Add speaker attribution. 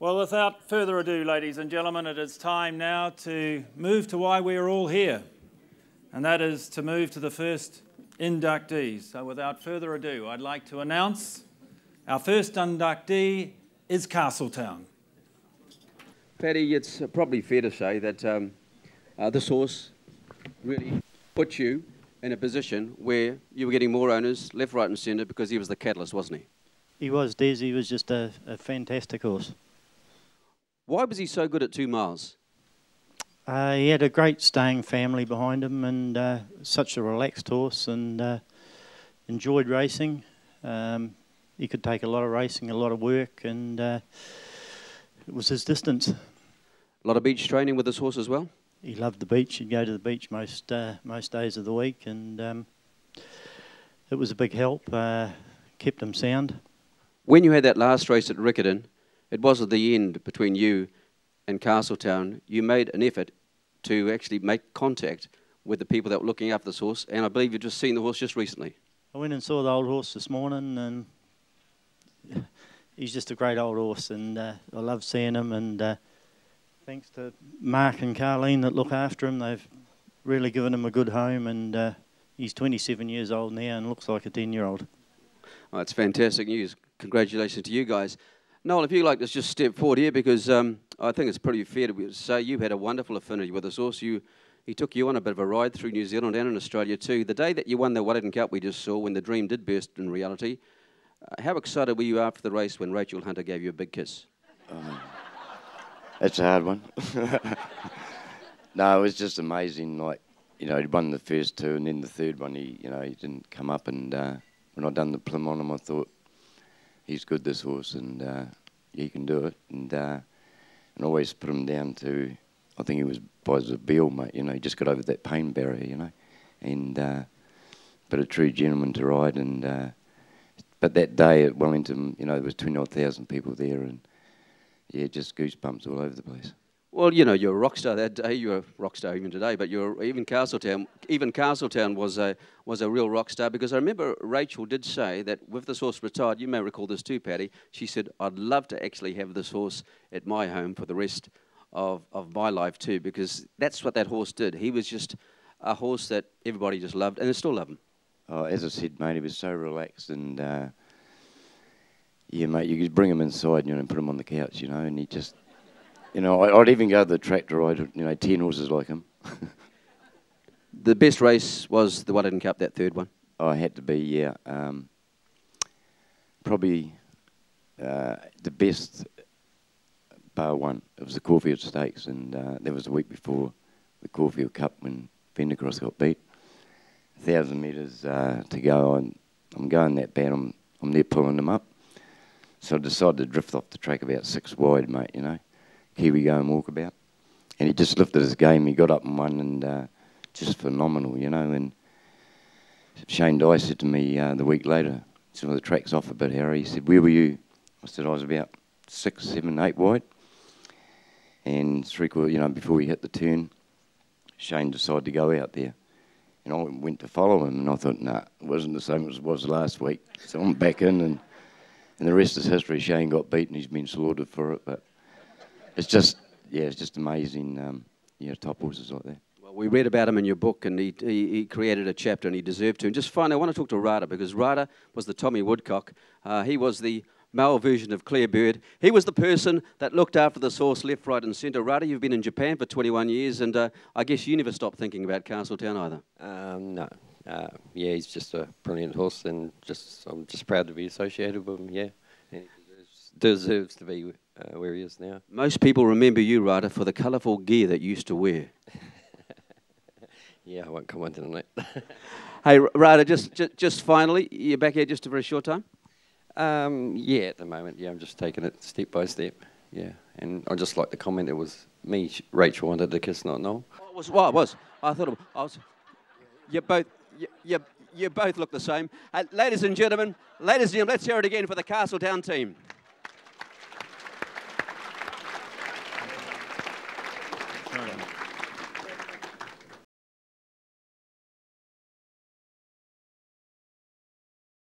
Speaker 1: Well, without further ado, ladies and gentlemen, it is time now to move to why we are all here, and that is to move to the first inductees. So without further ado, I'd like to announce our first inductee is Castletown.
Speaker 2: Paddy, it's probably fair to say that this horse really put you in a position where you were getting more owners left, right and centre because he was the catalyst, wasn't he?
Speaker 3: He was, Des. He was just a fantastic horse.
Speaker 2: Why was he so good at 2 miles?
Speaker 3: He had a great staying family behind him and such a relaxed horse and enjoyed racing. He could take a lot of racing, a lot of work, and it was his distance.
Speaker 2: A lot of beach training with this horse as well?
Speaker 3: He loved the beach. He'd go to the beach most days of the week, and it was a big help. Kept him sound.
Speaker 2: When you had that last race at Riccarton, it was at the end between you and Castletown. You made an effort to actually make contact with the people that were looking after this horse, and I believe you've just seen the horse just recently.
Speaker 3: I went and saw the old horse this morning, and he's just a great old horse, and I love seeing him, and thanks to Mark and Carleen that look after him, they've really given him a good home, and he's 27 years old now and looks like a 10-year-old.
Speaker 2: Oh, that's fantastic news. Congratulations to you guys. Noel, if you'd like to just step forward here, because I think it's pretty fair to say you've had a wonderful affinity with this horse. He took you on a bit of a ride through New Zealand and in Australia too. The day that you won the Wellington Cup we just saw, when the dream did burst in reality, how excited were you after the race when Rachel Hunter gave you a big kiss?
Speaker 4: That's a hard one. No, it was just amazing. Like, you know, he'd won the first two, and then the third one, he didn't come up. And when I'd done the plim on him, I thought, he's good, this horse, and he can do it. And always put him down to, I think he was by the Beale, mate. You know, he just got over that pain barrier, you know, and but a true gentleman to ride. And but that day at Wellington, you know, there was 20,000 people there, and yeah, just goosebumps all over the place. Well, you know, you're a rock star that day. You're a rock star even today. But even Castletown was a real rock star, because I remember Rachel did say that with this horse retired, you may recall this too, Paddy. She said, "I'd love to actually have this horse at my home for the rest of my life too," because that's what that horse did. He was just a horse that everybody just loved, and they still love him. Oh, as I said, mate, he was so relaxed, and yeah, mate, you could bring him inside, you know, and put him on the couch, you know, and he just. You know, I'd even go to the track to ride, you know, 10 horses like him. The best race was the Wellington Cup, that third one? Oh, it had to be, yeah. Probably the best bar one. It was the Caulfield Stakes, and that was the week before the Caulfield Cup when Fendercross got beat. 1,000 metres to go, and I'm going that bad, I'm there pulling them up. So I decided to drift off the track about 6 wide, mate, you know. Kiwi going walkabout, and he just lifted his game. He got up and won, and just phenomenal, you know. And Shane Dye said to me the week later, he said, "Well, the track's off a bit, Harry." He said, "Where were you?" I said, "I was about 6, 7, 8 wide." And 3/4, you know, before he hit the turn, Shane decided to go out there, and I went to follow him, and I thought, nah, it wasn't the same as it was last week. So I'm back in, and the rest is history. Shane got beaten. He's been slaughtered for it, but. It's just, yeah, it's just amazing, you know, top horses like that. Well, we read about him in your book, and he created a chapter, and he deserved to. And just finally, I want to talk to Rada, because Rada was the Tommy Woodcock. He was the male version of Claire Bird. He was the person that looked after this horse left, right and centre. Rada, you've been in Japan for 21 years, and I guess you never stopped thinking about Castletown either.
Speaker 5: No. Yeah, he's just a brilliant horse, and I'm just proud to be associated with him, yeah. And he deserves to be where he is now.
Speaker 2: Most people remember you, Rada, for the colourful gear that you used to wear.
Speaker 5: Yeah, I won't comment on that.
Speaker 2: Hey, Rada, just finally, you're back here just a very short time?
Speaker 5: Yeah, at the moment, yeah, I'm just taking it step by step, yeah. And I'd just like to comment, it was me, Rachel wanted to kiss, not Noel.
Speaker 2: Oh, it was. I thought it was. You both look the same. Ladies and gentlemen, let's hear it again for the Castletown team.